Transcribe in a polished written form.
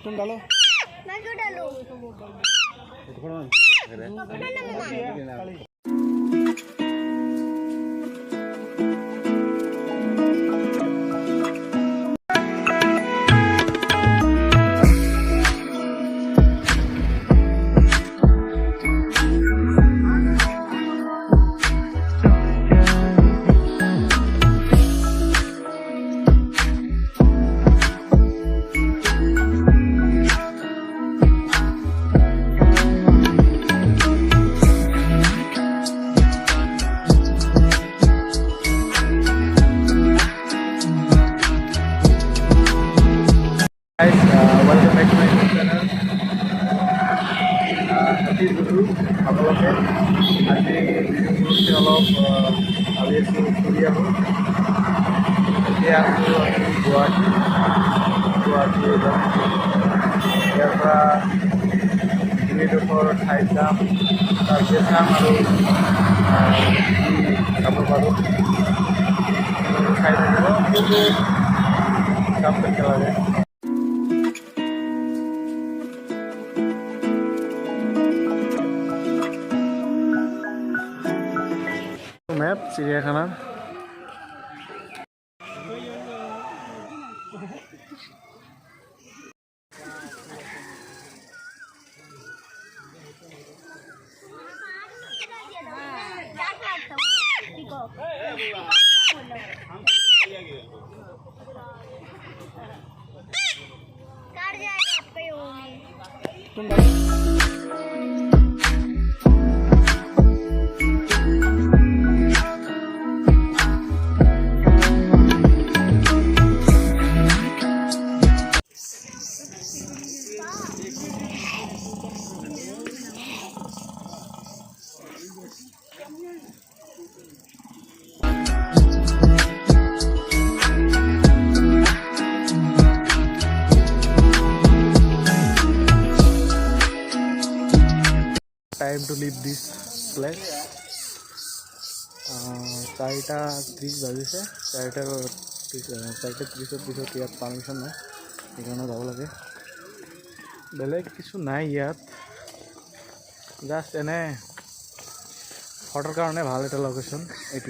तुम डालो मैं क्यों डालूं? welcome back to my YouTube channel. Happy Guru, আপোনালোকে আজি ভিডিঅ'টো অলপ ভাবি আছোঁ ফুৰি আহোঁ। এতিয়া আছোঁ আমি গুৱাহাটী ইয়াৰ পৰা তিনিডোখৰ ঠাইত যাম, তাৰপিছত চাম আৰু যাব পাৰোঁ চাই থাকিব কাম কৰিব লাগে। मैप चिड़ियाखाना time to leave this place. 4:30 বাজিছে, 4:30 পিছত ইয়াত পাৰ্মিশ্যন নাই, সেইকাৰণে যাব লাগে। বেলেগ কিছু নাই ইয়াত, জাষ্ট এনে ফটোৰ কাৰণে ভাল এটা লোকেশ্যন এইটো।